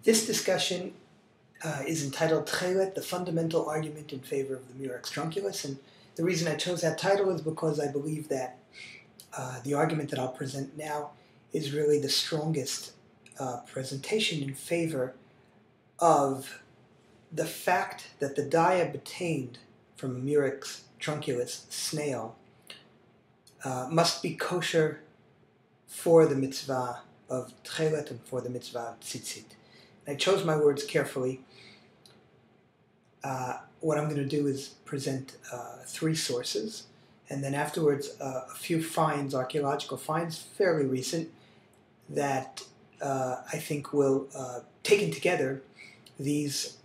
This discussion is entitled Tekhelet, the fundamental argument in favor of the Murex trunculus, and the reason I chose that title is because I believe that the argument that I'll present now is really the strongest presentation in favor of the fact that the dye obtained from a Murex trunculus snail must be kosher for the mitzvah of Tekhelet and for the mitzvah of tzitzit. I chose my words carefully. What I'm going to do is present three sources, and then afterwards a few finds, archaeological finds, fairly recent, that I think will, taken together, these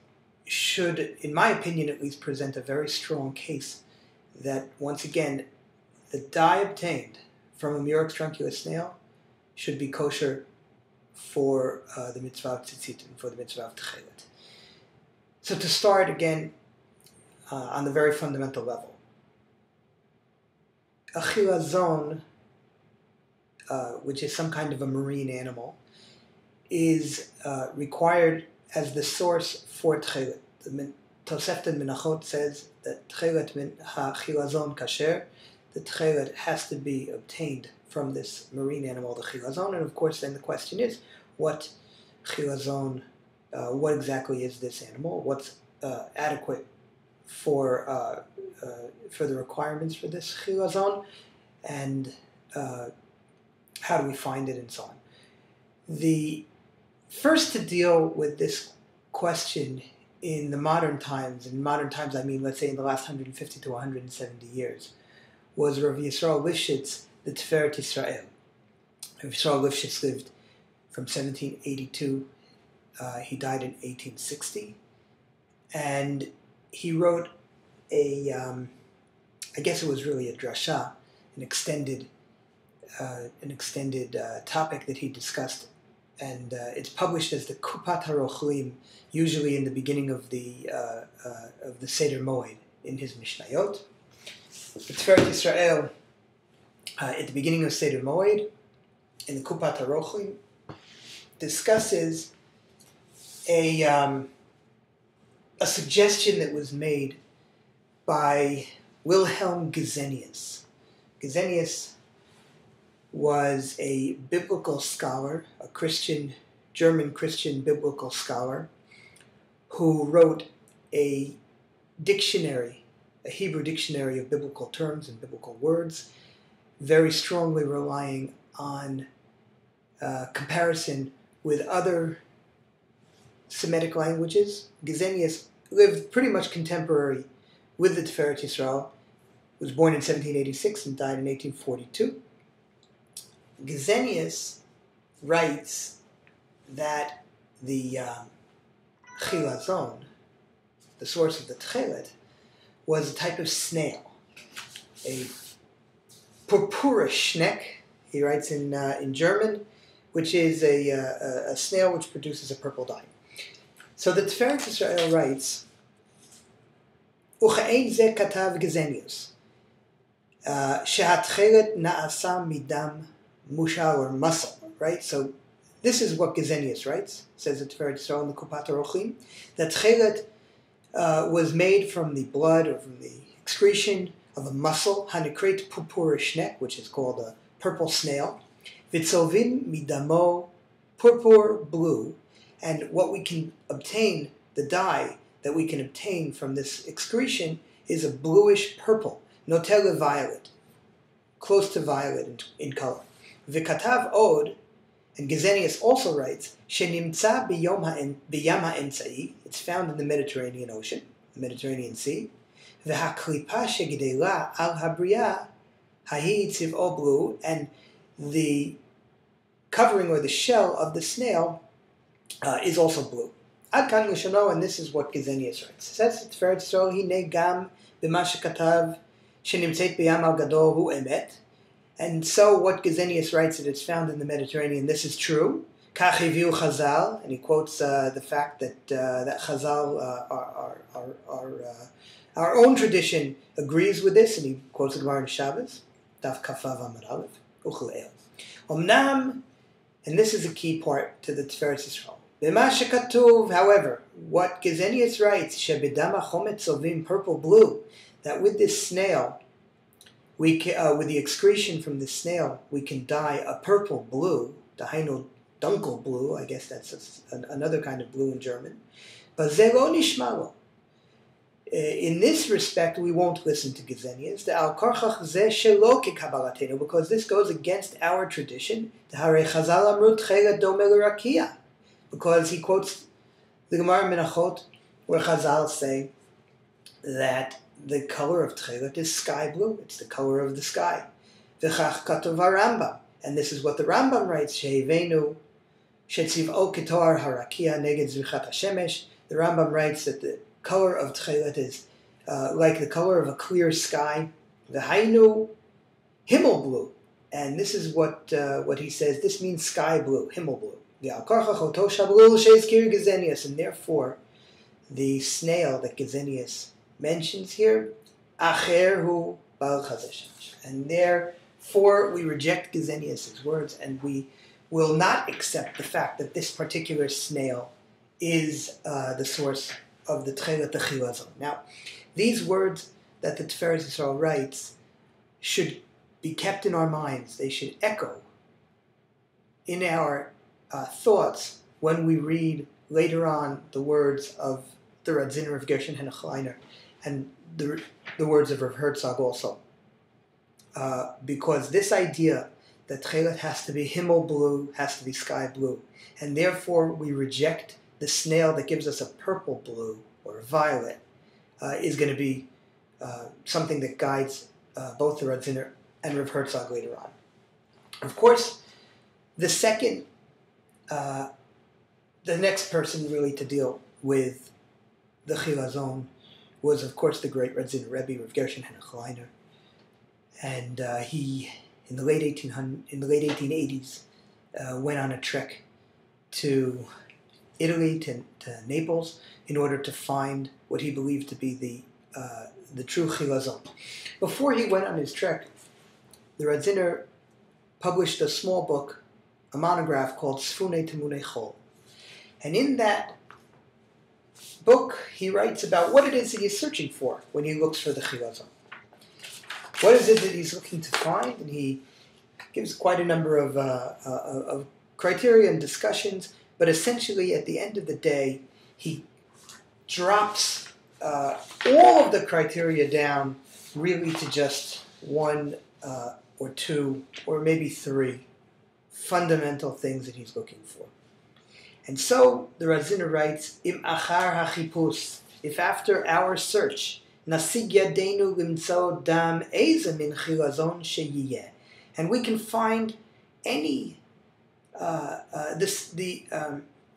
should, in my opinion at least, present a very strong case that, once again, the dye obtained from a Murex trunculus snail should be kosher for the mitzvah of tzitzit and for the mitzvah of Tekhelet. So to start again on the very fundamental level, a Chilazon, which is some kind of a marine animal, is required as the source for Tekhelet. The Tosefta Menachot says that Tekhelet min ha-Chilazon kosher, the Tekhelet has to be obtained from this marine animal, the Chilazon, and of course then the question is, what Chilazon, what exactly is this animal? What's adequate for the requirements for this Chilazon, and how do we find it, and so on. The first to deal with this question in the modern times, in modern times I mean let's say in the last 150 to 170 years, was Rav Yisrael Lifshitz, the Tiferet Israel. Rav Yisrael Lifshitz lived from 1782, he died in 1860, and he wrote a, I guess it was really a drasha, an extended topic that he discussed, and it's published as the Kupat HaRochlim, usually in the beginning of the Seder Moed in his Mishnayot. The Tiferet Israel, at the beginning of Seder Moed, in the Kupat HaRochlim, discusses a suggestion that was made by Wilhelm Gesenius. Gesenius was a biblical scholar, a Christian, German Christian biblical scholar, who wrote a dictionary, a Hebrew dictionary of biblical terms and biblical words, very strongly relying on comparison with other Semitic languages. Gesenius lived pretty much contemporary with the Tiferet Yisrael. He was born in 1786 and died in 1842. Gesenius writes that the Chilazon, the source of the Tekhelet, was a type of snail, a purpura schneck, he writes in German, which is a snail which produces a purple dye. So the Tiferet Yisrael writes, "Uchein ze katav Gesenius, shehatchelet naasa midam mushal or muscle." Right. So this is what Gesenius writes. Says the Tiferet Yisrael in the Kupat HaRochlim, that Tekhelet was made from the blood or from the excretion of a mussel, hanikret purpura schneck, which is called a purple snail. Vitzovin midamo purpur, blue, and what we can obtain, the dye that we can obtain from this excretion, is a bluish purple, notele violet, close to violet in color. Vikatav od, and Gesenius also writes, shenimtza biyam ha'emtzai, it's found in the Mediterranean Ocean, the Mediterranean Sea. V'haklipa shegidela al habriya hahi tziv'o blue, and the covering or the shell of the snail is also blue. Ad kan l'shono, and this is what Gesenius writes. It says, Tiferet Yisrael hine gam b'ma shekatav shenimtzeit b'yam al gadol hu emet. And so what Gesenius writes that it's found in the Mediterranean, this is true. Kach hiviu Chazal, and he quotes the fact that that Chazal, our own tradition, agrees with this, and he quotes the Gemara in Shabbos, Daf Kafav Amud Aleph, Uchel El. Omnam, and this is a key part to the Tiferet Yisrael. However, what Gesenius writes, Shebedama chomet sovim, purple blue, that with this snail, with the excretion from the snail, we can dye a purple blue, dahainu dunkel blue, I guess that's another kind of blue in German. But zelo nishmalo. In this respect, we won't listen to Gesenius, because this goes against our tradition. Because he quotes the Gemara Menachot, where Chazal say that the color of Tekhelet is sky blue. It's the color of the sky. V'chach katav Rambam, and this is what the Rambam writes: Sheivenu shetziv'o ketor harakia neged zvichat hashemesh. The Rambam writes that the color of Tekhelet is like the color of a clear sky. V'hainu himmel blue, and this is what he says. This means sky blue, himmel blue. And therefore, the snail that Gesenius mentions here, and therefore we reject Gesenius' words, and we will not accept the fact that this particular snail is the source of the Tekhelet, the Chilazon. Now, these words that the Tiferet Yisrael writes should be kept in our minds. They should echo in our thoughts when we read later on the words of the Radziner of Gershon Henechleiner and the words of Rav Herzog also. Because this idea that Tekhelet has to be himmel blue, has to be sky blue, and therefore we reject the snail that gives us a purple blue or a violet, is going to be something that guides both the Radziner and Rav Herzog later on. Of course, the next person really to deal with the Chilazon was, of course, the great Radziner Rebbe, Rav Gershon Henechleiner, and he, in the late 1880s, went on a trek to Italy, to Naples, in order to find what he believed to be the true Chilazon. Before he went on his trek, the Radziner published a small book, a monograph called Sfune Temunei Chol. And in that book, he writes about what it is that he's searching for when he looks for the Chilazon. What is it that he's looking to find? And he gives quite a number of criteria and discussions, but essentially at the end of the day, he drops all of the criteria down really to just one or two or maybe three fundamental things that he's looking for. And so the Radziner writes, Im achar hachipus, if after our search, nasig yadeinu limtso dam eze min chilazon sheyiyeh, and we can find any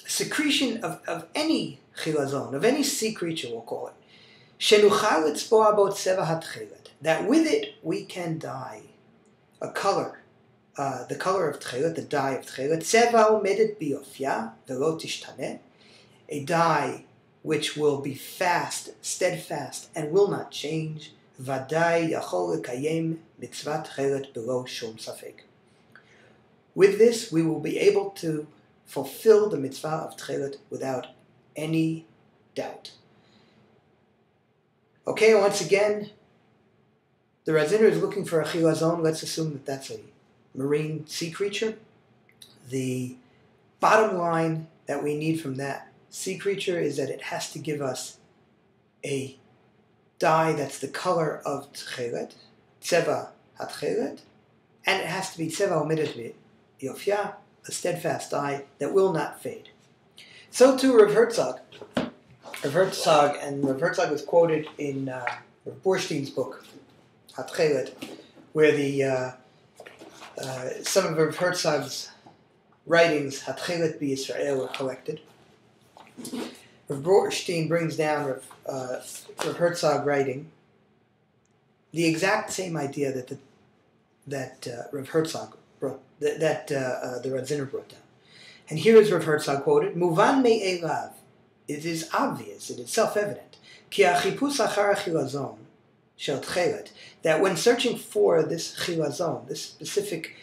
secretion of any chilazon, of any sea creature, we'll call it, shenuchal litzpoa bo tzeva haTekhelet, that with it we can dye a color, the color of Tekhelet, the dye of Tekhelet, tzeva omedet biofya velo tishtaneh, a dye which will be fast, steadfast, and will not change. Vadai yachol lekayem mitzvat Tekhelet below shum safek. With this, we will be able to fulfill the mitzvah of Tekhelet without any doubt. Okay, once again, the Radziner is looking for a Chilazon. Let's assume that that's a marine sea creature. The bottom line that we need from that sea creature is that it has to give us a dye that's the color of Tekhelet, tzeva haTekhelet, and it has to be tzeva omedet biofya, a steadfast dye that will not fade. So too Rav Herzog. Rav Herzog was quoted in Rav Borstein's book, HaTekhelet, where some of Rav Herzog's writings, HaTekhelet b'Yisrael, were collected. Rav Borstein brings down Rav Herzog writing the exact same idea that Rav Herzog brought, that the Radziner brought down. And here is Rav Herzog quoted, Muvan me'elav, it is obvious, it is self-evident, ki hachipus achar chilazon shel Tekhelet, that when searching for this Chilazon, this specific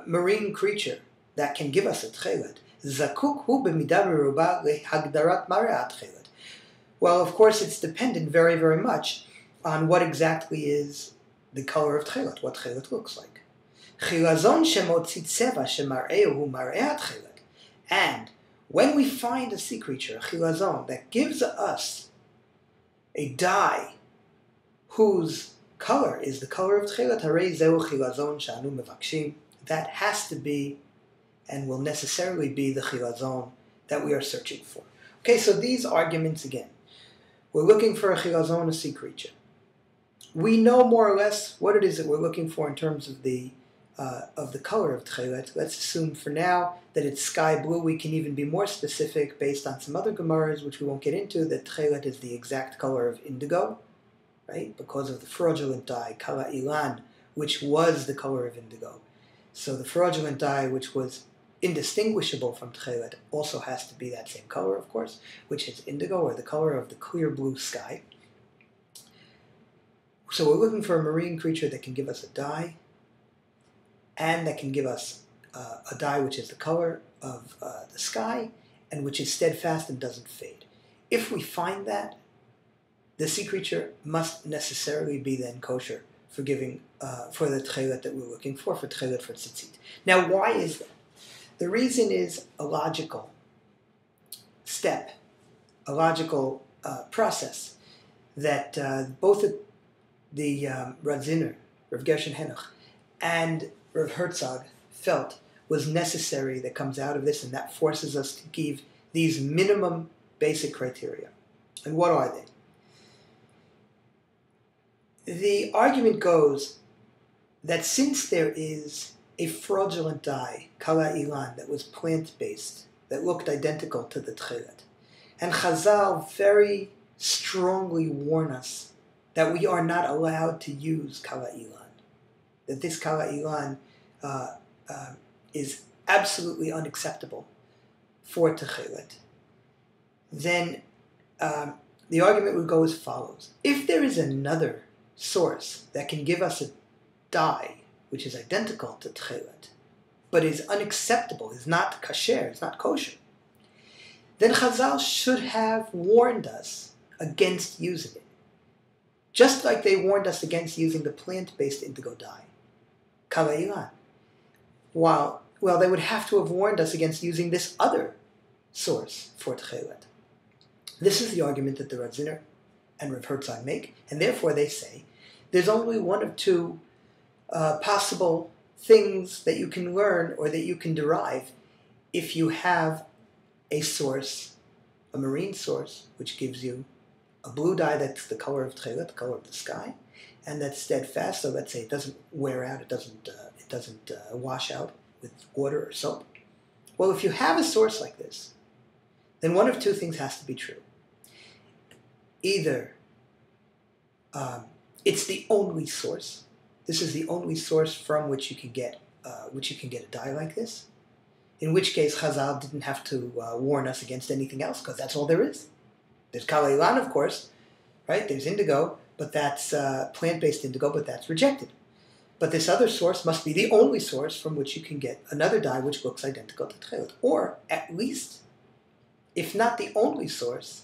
marine creature that can give us a Tekhelet, זקוק הוא במידה מרובה להגדרת מראה התכלת. Well, of course, it's dependent very, very much on what exactly is the color of Tekhelet, what Tekhelet looks like. Chilazon shemotzi tzeva shemar'ehu mar'eh Tekhelet. And when we find a sea creature, a chilazon, that gives us a dye whose color is the color of Tekhelet, harei zeu chilazon shanu mevakshim, that has to be and will necessarily be the chilazon that we are searching for. Okay, so these arguments again. We're looking for a chilazon, a sea creature. We know more or less what it is that we're looking for in terms of the color of Tekhelet. Let's assume for now that it's sky blue. We can even be more specific based on some other Gemaras, which we won't get into, that Tekhelet is the exact color of indigo, right? Because of the fraudulent dye, kala ilan, which was the color of indigo. So the fraudulent dye, which was indistinguishable from Tekhelet, also has to be that same color, of course, which is indigo, or the color of the clear blue sky. So we're looking for a marine creature that can give us a dye, and that can give us a dye which is the color of the sky, and which is steadfast and doesn't fade. If we find that, the sea creature must necessarily be then kosher for giving for the Tekhelet that we're looking for Tekhelet for tzitzit. Now, why is that? The reason is a logical step, a logical process that both the Radziner, Rav Gershon Henoch, and Rav Herzog felt was necessary that comes out of this, and that forces us to give these minimum basic criteria. And what are they? The argument goes that since there is a fraudulent dye, kala ilan, that was plant-based, that looked identical to the Tekhelet, and Chazal very strongly warn us that we are not allowed to use kala ilan, that this kala ilan is absolutely unacceptable for Tekhelet, then the argument would go as follows. If there is another source that can give us a dye which is identical to Tekhelet, but is unacceptable, is not kasher, is not kosher, then Chazal should have warned us against using it. Just like they warned us against using the plant-based indigo dye, kala ilan. Well, they would have to have warned us against using this other source for Tekhelet. This is the argument that the Radziner and Rav Herzog make, and therefore they say there's only one of two possible things that you can learn or that you can derive if you have a source, a marine source, which gives you a blue dye that's the color of Tekhelet, the color of the sky, and that's steadfast. So let's say it doesn't wear out, it doesn't wash out with water or soap. Well, if you have a source like this, then one of two things has to be true. Either it's the only source. This is the only source from which you can get a dye like this. In which case, Chazal didn't have to warn us against anything else, because that's all there is. There's kala ilan, of course, right? There's indigo, but that's plant-based indigo, but that's rejected. But this other source must be the only source from which you can get another dye which looks identical to Tekhelet. Or, at least, if not the only source,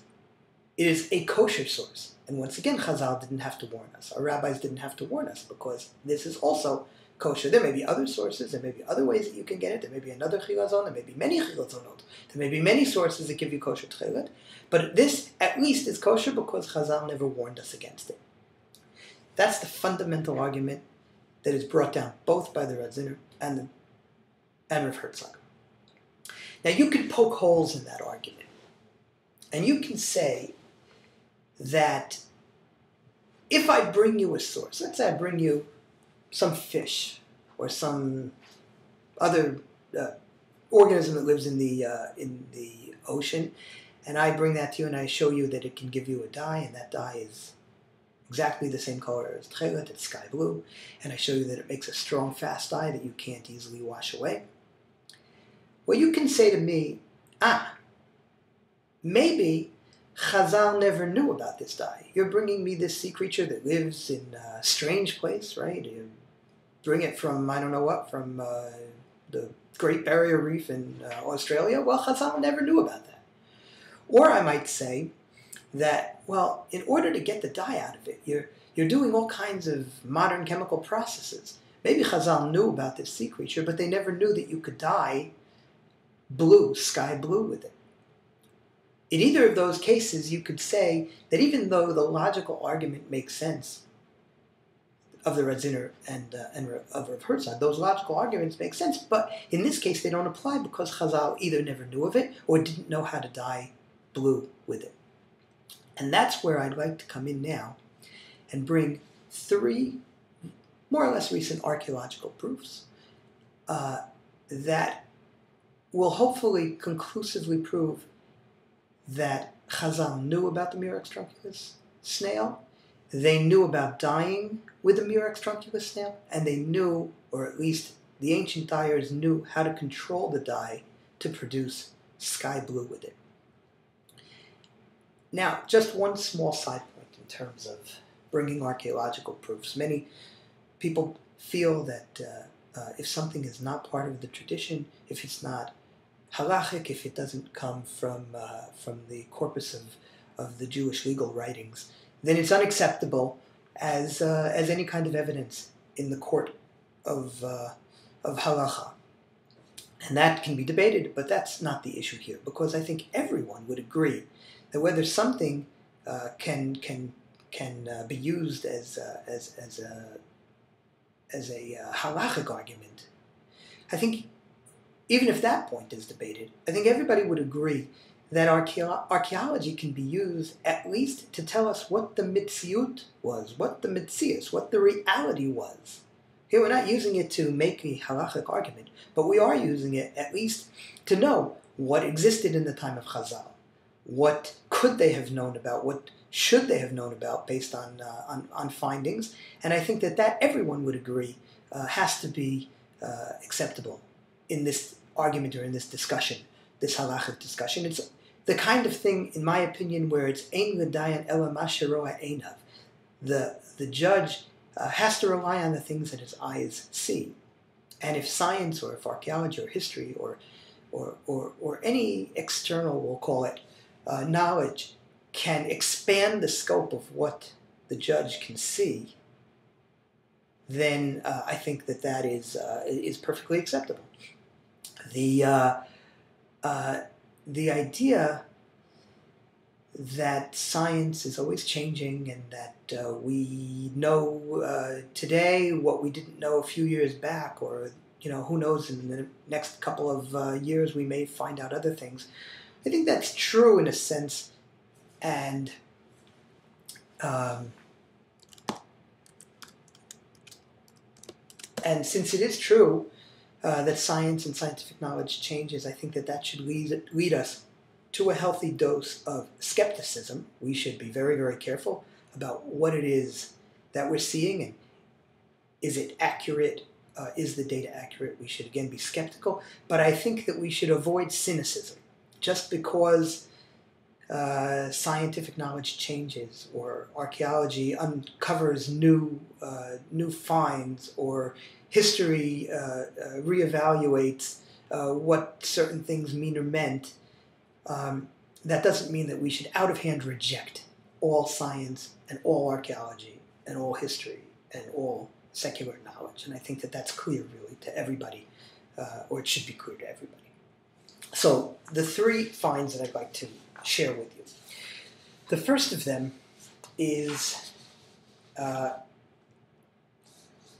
it is a kosher source. And once again, Chazal didn't have to warn us. Our rabbis didn't have to warn us, because this is also kosher. There may be other sources, there may be other ways that you can get it, there may be another chilazon, there may be many chilazonot, there may be many sources that give you kosher Tekhelet, but this at least is kosher because Chazal never warned us against it. That's the fundamental argument that is brought down both by the Radziner and Rav Herzog. Now you can poke holes in that argument, and you can say that if I bring you a source, let's say I bring you some fish or some other organism that lives in the ocean, and I bring that to you and I show you that it can give you a dye, and that dye is exactly the same color as Tekhelet, it's sky blue, and I show you that it makes a strong, fast dye that you can't easily wash away. Well, you can say to me, maybe Chazal never knew about this dye. You're bringing me this sea creature that lives in a strange place, right? You bring it from, I don't know what, from the Great Barrier Reef in Australia, well, Chazal never knew about that. Or I might say that, well, in order to get the dye out of it, you're doing all kinds of modern chemical processes. Maybe Chazal knew about this sea creature, but they never knew that you could dye blue, sky blue with it. In either of those cases, you could say that even though the logical argument makes sense of the Radziner and of Rav Herzog, those logical arguments make sense, but in this case they don't apply because Chazal either never knew of it or didn't know how to dye blue with it. And that's where I'd like to come in now and bring 3 more or less recent archaeological proofs that will hopefully conclusively prove that Chazal knew about the Murex trunculus snail, they knew about dyeing with the Murex trunculus snail, and they knew, or at least the ancient dyers knew, how to control the dye to produce sky blue with it. Now, just one small side point in terms of bringing archaeological proofs. Many people feel that if something is not part of the tradition, if it's not halachic, if it doesn't come from the corpus of the Jewish legal writings, then it's unacceptable as any kind of evidence in the court of halacha. And that can be debated, but that's not the issue here, because I think everyone would agree that whether something can be used as a halachic argument, I think even if that point is debated, I think everybody would agree that archaeology can be used at least to tell us what the mitziut was, what the mitzias, what the reality was. Here we're not using it to make a halachic argument, but we are using it at least to know what existed in the time of Chazal. What could they have known about? What should they have known about based on findings? And I think that everyone would agree has to be acceptable in this argument or in this discussion, this halachic discussion. It's the kind of thing, in my opinion, where it's ein l'dayan ela ma sheroa einav. The judge has to rely on the things that his eyes see. And if science or if archaeology or history or any external, we'll call it, knowledge can expand the scope of what the judge can see, then I think that is perfectly acceptable. The idea that science is always changing and that we know today what we didn't know a few years back, or who knows, in the next couple of years we may find out other things. I think that's true in a sense, and since it is true that science and scientific knowledge changes, I think that should lead us to a healthy dose of skepticism. We should be very, very careful about what it is that we're seeing, and is it accurate? Is the data accurate? We should again be skeptical, but I think that we should avoid cynicism. Just because scientific knowledge changes, or archaeology uncovers new finds, or history reevaluates what certain things mean or meant, that doesn't mean that we should out of hand reject all science and all archaeology and all history and all secular knowledge. And I think that's clear really to everybody, or it should be clear to everybody. So the 3 finds that I'd like to share with you. The first of them is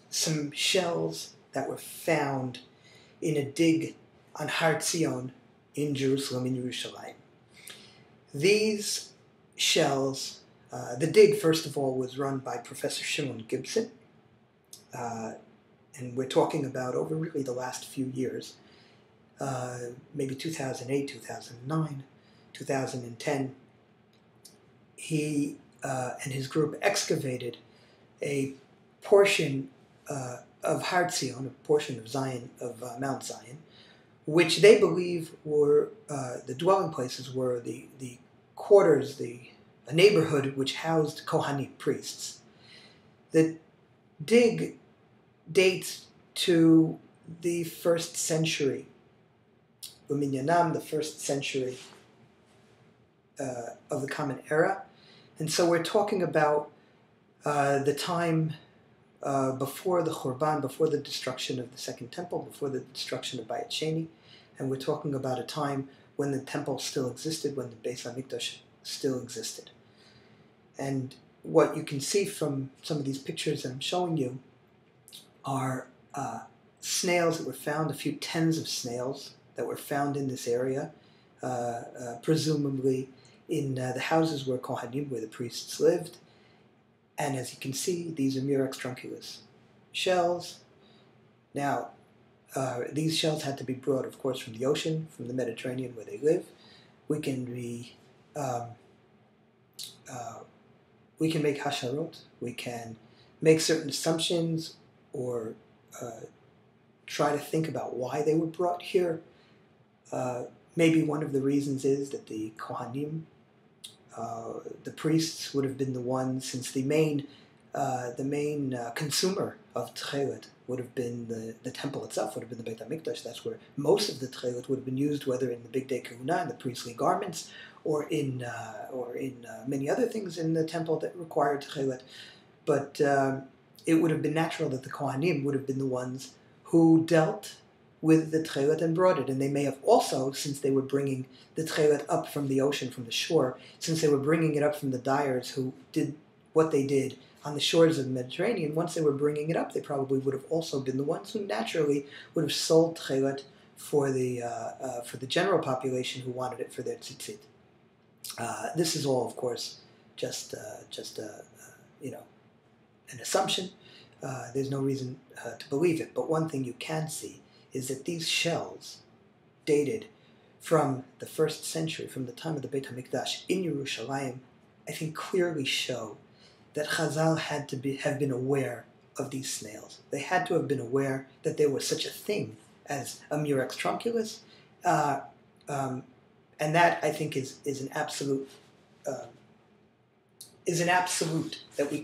some shells that were found in a dig on Har Zion in Jerusalem, in Yerushalayim. These shells, the dig, first of all, was run by Professor Shimon Gibson, and we're talking about over really the last few years, maybe 2008, 2009, 2010. He and his group excavated a portion of Har Zion, a portion of Zion, of Mount Zion, which they believe were the dwelling places, were the quarters, a neighborhood which housed Kohanim priests. The dig dates to the first century, Uminyanam, the first century of the Common Era. And so we're talking about the time before the Churban, before the destruction of the Second Temple, before the destruction of Bayit Sheni. And we're talking about a time when the temple still existed, when the Beis HaMikdash still existed. And what you can see from some of these pictures that I'm showing you are snails that were found, a few tens of snails that were found in this area, presumably in the houses where Kohanim, where the priests lived. And as you can see, these are Murex trunculus shells. Now, these shells had to be brought, of course, from the ocean, from the Mediterranean where they live. We can make hasharot. We can make certain assumptions or try to think about why they were brought here. Maybe one of the reasons is that the Kohanim, the priests, would have been the ones, since the main consumer of Tekhelet would have been the temple itself, would have been the Beit HaMikdash. That's where most of the Tekhelet would have been used, whether in the Big Day Kahuna, in the priestly garments, or in many other things in the temple that required Tekhelet. But it would have been natural that the Kohanim would have been the ones who dealt with the Tekhelet and brought it. And they may have also, since they were bringing the Tekhelet up from the ocean, from the shore, since they were bringing it up from the dyers who did what they did on the shores of the Mediterranean, once they were bringing it up, they probably would have also been the ones who naturally would have sold Tekhelet for the general population who wanted it for their tzitzit. This is all, of course, just an assumption. There's no reason to believe it. But one thing you can see is that these shells, dated from the first century, from the time of the Beit HaMikdash in Yerushalayim, I think clearly show that Chazal had to have been aware of these snails. They had to have been aware that there was such a thing as a Murex trunculus, and that, I think, is an absolute that we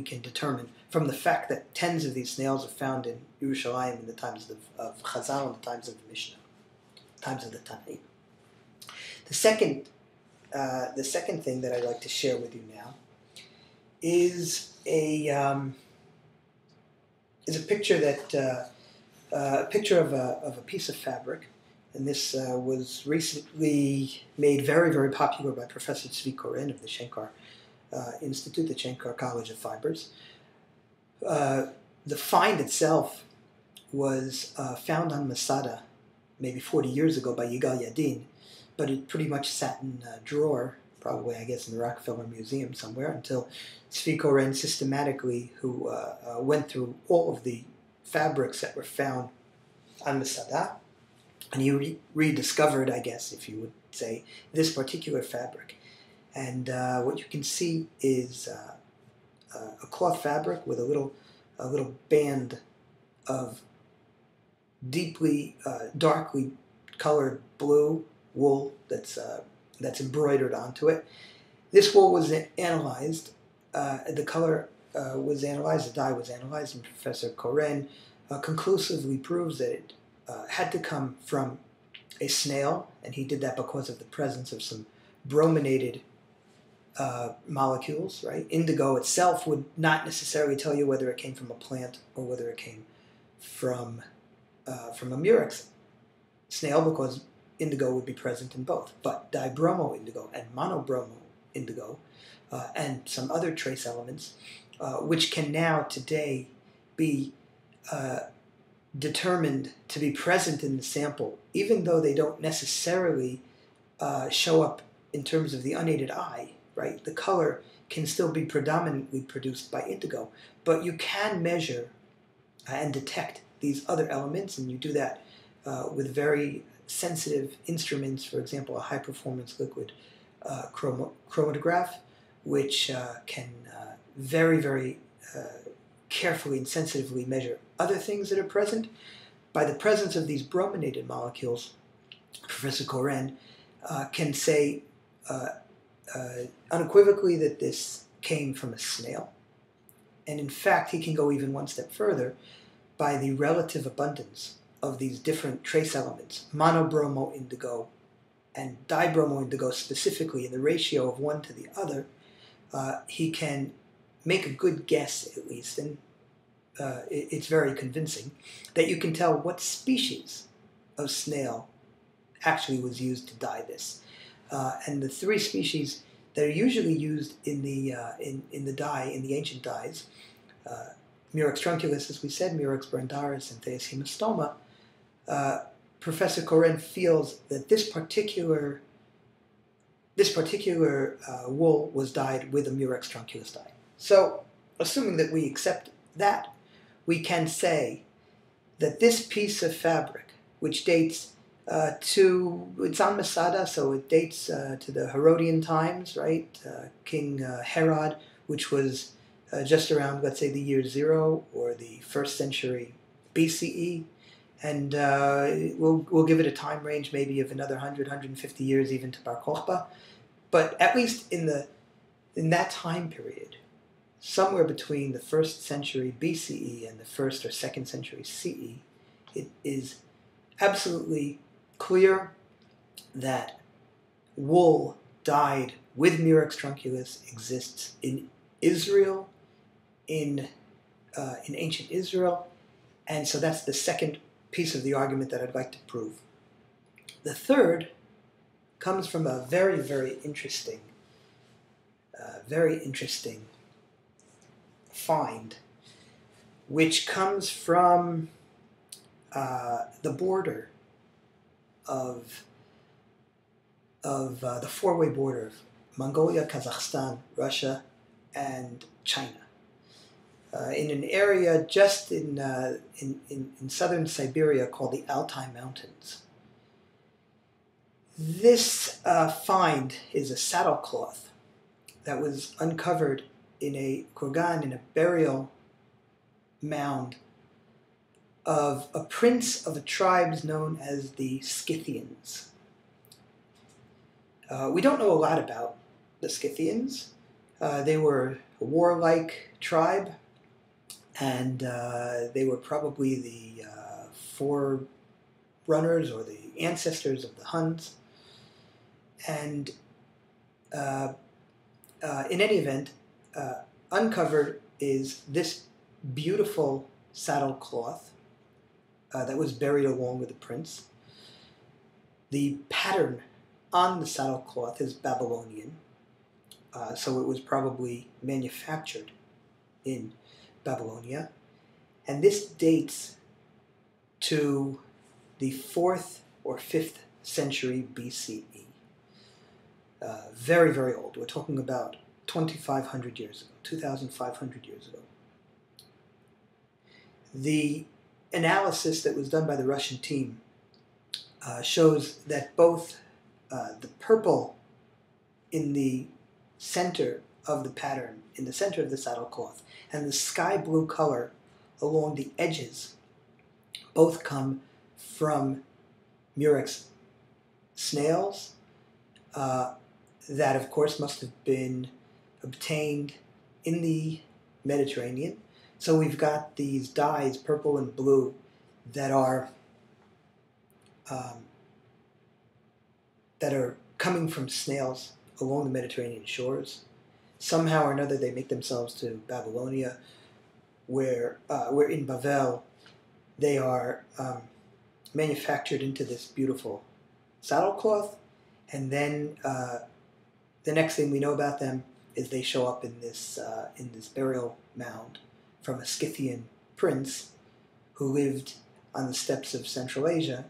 can determine from the fact that tens of these snails are found in Yerushalayim in the times of Chazal and the times of the Mishnah, times of the Tanaim. The second thing that I'd like to share with you now is a picture of a piece of fabric, and this was recently made very, very popular by Professor Tzvi Koren of the Shenkar Institute, the Shenkar College of Fibers. The find itself was found on Masada maybe 40 years ago by Yigal Yadin, but it pretty much sat in a drawer, probably, I guess, in the Rockefeller Museum somewhere, until Tzvi Koren systematically, who went through all of the fabrics that were found on Masada, and he rediscovered, I guess, if you would say, this particular fabric. And what you can see is a cloth fabric with a little band of deeply, darkly colored blue wool that's embroidered onto it. This wool was analyzed. The color was analyzed. The dye was analyzed, and Professor Koren conclusively proves that it had to come from a snail, and he did that because of the presence of some brominated molecules, right? Indigo itself would not necessarily tell you whether it came from a plant or whether it came from a Murex snail, because indigo would be present in both. But dibromo indigo and monobromo indigo and some other trace elements, which can now today be determined to be present in the sample, even though they don't necessarily show up in terms of the unaided eye, right? The color can still be predominantly produced by indigo, but you can measure and detect these other elements, and you do that with very sensitive instruments, for example, a high-performance liquid chromatograph, which can very, very carefully and sensitively measure other things that are present. By the presence of these brominated molecules, Professor Koren can say unequivocally that this came from a snail. And in fact, he can go even one step further by the relative abundance of these different trace elements, monobromo indigo and dibromo indigo specifically, in the ratio of one to the other, he can make a good guess, at least, and it's very convincing, that you can tell what species of snail actually was used to dye this. And the three species that are usually used in the dye, in the ancient dyes, Murex trunculus, as we said, Murex brandaris, and Thais hemistoma, Professor Koren feels that this particular wool was dyed with a Murex trunculus dye. So, assuming that we accept that, we can say that this piece of fabric, which dates it's on Masada, so it dates to the Herodian times, right? King Herod, which was just around, let's say, the year 0 or the 1st century BCE. And we'll give it a time range maybe of another 100, 150 years even to Bar Kokhba. But at least in that time period, somewhere between the 1st century BCE and the 1st or 2nd century CE, it is absolutely clear that wool dyed with Murex trunculus exists in Israel, in ancient Israel, and so that's the second piece of the argument that I'd like to prove. The third comes from a very, very interesting find, which comes from the border of the four-way border of Mongolia, Kazakhstan, Russia, and China. In an area just in southern Siberia called the Altai Mountains. This find is a saddlecloth that was uncovered in a kurgan, in a burial mound of a prince of the tribes known as the Scythians. We don't know a lot about the Scythians. They were a warlike tribe, and they were probably the forerunners or the ancestors of the Huns. And in any event, uncovered is this beautiful saddlecloth that was buried along with the prince. The pattern on the saddlecloth is Babylonian, so it was probably manufactured in Babylonia, and this dates to the 4th or 5th century BCE. Very, very old. We're talking about 2,500 years ago, 2,500 years ago. The analysis that was done by the Russian team shows that both the purple in the center of the pattern, in the center of the saddlecloth, and the sky blue color along the edges both come from Murex snails that, of course, must have been obtained in the Mediterranean. So we've got these dyes, purple and blue, that are coming from snails along the Mediterranean shores. Somehow or another, they make themselves to Babylonia, where in Bavel they are manufactured into this beautiful saddlecloth, and then the next thing we know about them is they show up in this burial mound from a Scythian prince who lived on the steppes of Central Asia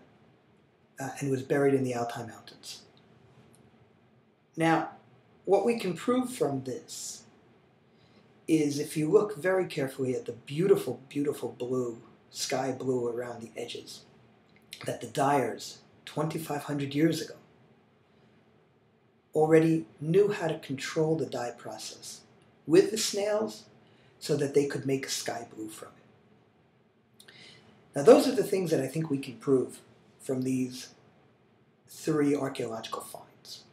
and was buried in the Altai Mountains. Now, what we can prove from this is, if you look very carefully at the beautiful, beautiful blue, sky blue around the edges, that the dyers 2,500 years ago already knew how to control the dye process with the snails so that they could make a sky blue from it. Now, those are the things that I think we can prove from these 3 archaeological finds.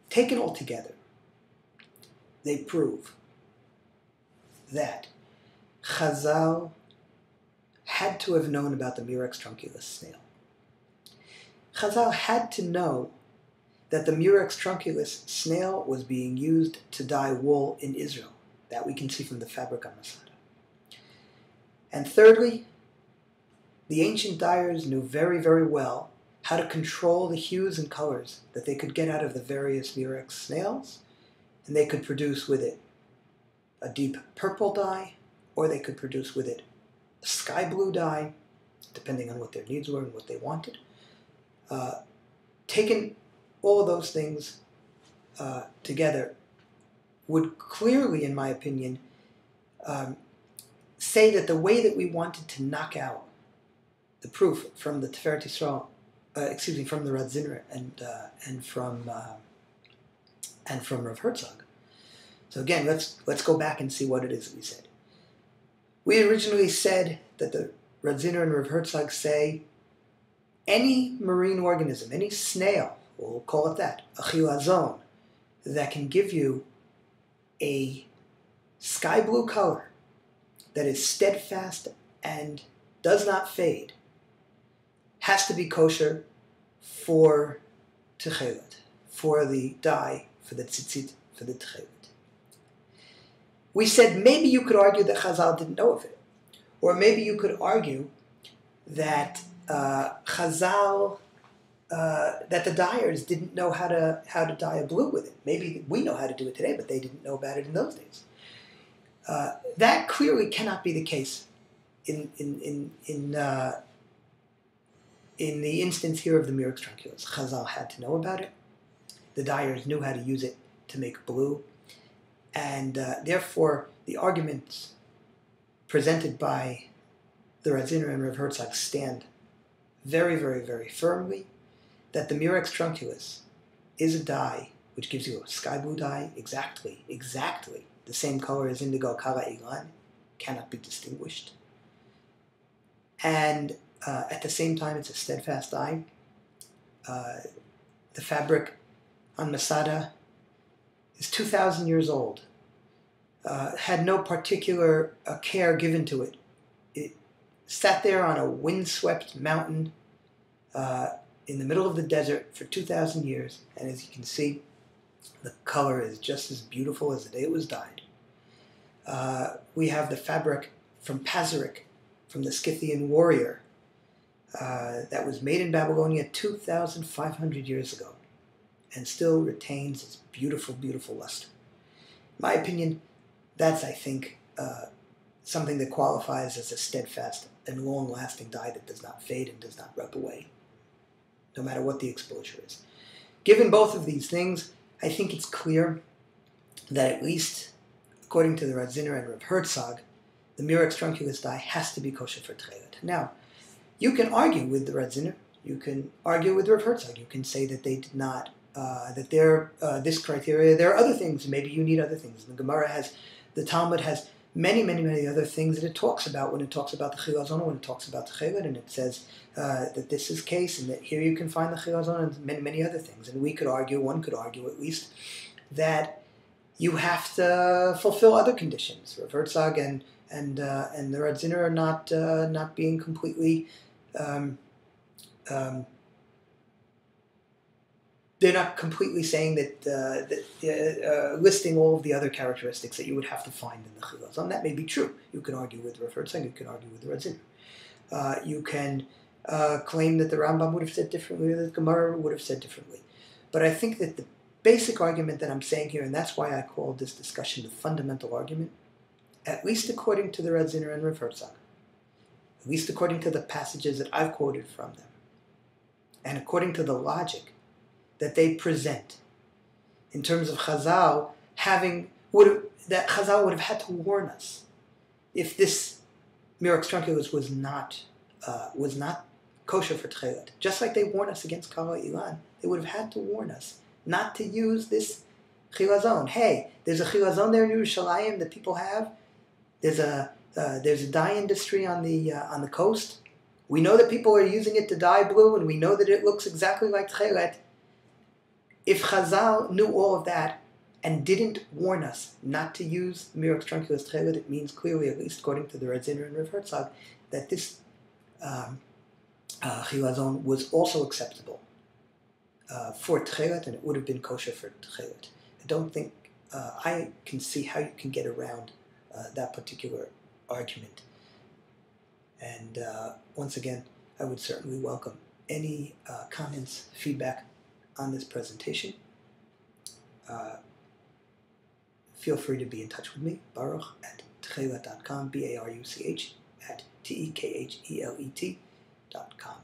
Taken all together, they prove that Chazal had to have known about the Murex trunculus snail. Chazal had to know that the Murex trunculus snail was being used to dye wool in Israel. That we can see from the fabric on Masada. And thirdly, the ancient dyers knew very, very well how to control the hues and colors that they could get out of the various Murex snails, and they could produce with it a deep purple dye, or they could produce with it a sky blue dye, depending on what their needs were and what they wanted. Taking all of those things together would clearly, in my opinion, say that the way that we wanted to knock out the proof from the Tiferet Yisrael, from the Radziner and from Rav Herzog. So again, let's go back and see what it is that we said. We originally said that the Radziner and Rav Herzog say any marine organism, any snail, we'll call it that, a Chilazon, that can give you a sky blue color that is steadfast and does not fade, has to be kosher for Tekhelet, for the dye, for the tzitzit, for the Tekhelet. We said maybe you could argue that Chazal didn't know of it, or maybe you could argue that Chazal, that the dyers didn't know how to dye a blue with it. Maybe we know how to do it today, but they didn't know about it in those days. That clearly cannot be the case in the instance here of the Murex trunculus. Chazal had to know about it. The dyers knew how to use it to make blue. And therefore, the arguments presented by the Radziner and Rav Herzog stand very, very, very firmly that the Murex trunculus is a dye which gives you a sky blue dye, exactly the same color as indigo kala ilan, cannot be distinguished. And at the same time, it's a steadfast dye. The fabric on Masada is 2,000 years old. Had no particular care given to it. It sat there on a windswept mountain in the middle of the desert for 2,000 years, and as you can see, the color is just as beautiful as the day it was dyed. We have the fabric from Pazyryk, from the Scythian warrior, that was made in Babylonia 2,500 years ago, and still retains its beautiful, beautiful luster. In my opinion, that's, I think, something that qualifies as a steadfast and long-lasting dye that does not fade and does not rub away, no matter what the exposure is. Given both of these things, I think it's clear that at least, according to the Radziner and Rav Herzog, the Murex trunculus dye has to be kosher for Tekhelet. Now, you can argue with the Radziner, you can argue with Rav Herzog, you can say that they did not, that they're this criteria, there are other things, maybe you need other things. The Gemara has, the Talmud has many, many, many other things that it talks about when it talks about the Chilazon, when it talks about Tekhelet, and it says that this is case, and that here you can find the Chilazon and many, many other things. And we could argue, one could argue at least, that you have to fulfill other conditions. Rav Herzog and the Radziner are not being completely they're not completely saying that listing all of the other characteristics that you would have to find in the Chilazon. That may be true. You can argue with Rav Herzog, you can argue with the Radziner. You can claim that the Rambam would have said differently, or that the Gemara would have said differently. But I think that the basic argument that I'm saying here, and that's why I called this discussion the fundamental argument, at least according to the Radziner and Rav Herzog, at least according to the passages that I've quoted from them, and according to the logic that they present, in terms of Chazal that Chazal would have had to warn us if this Murex trunculus was not kosher for Tekhelet. Just like they warn us against Kala Ilan, they would have had to warn us not to use this Chilazon. Hey, there's a Chilazon there in Yerushalayim that people have. There's a dye industry on the coast. We know that people are using it to dye blue, and we know that it looks exactly like Tekhelet. If Chazal knew all of that and didn't warn us not to use Murex trunculus Tekhelet, it means clearly, at least according to the Radziner and Rav Herzog, that this Chilazon was also acceptable for Tekhelet, and it would have been kosher for Tekhelet. I don't think I can see how you can get around that particular argument. And once again, I would certainly welcome any comments, feedback on this presentation. Feel free to be in touch with me, Baruch at Tekhelet.com, Baruch at Tekhelet.com.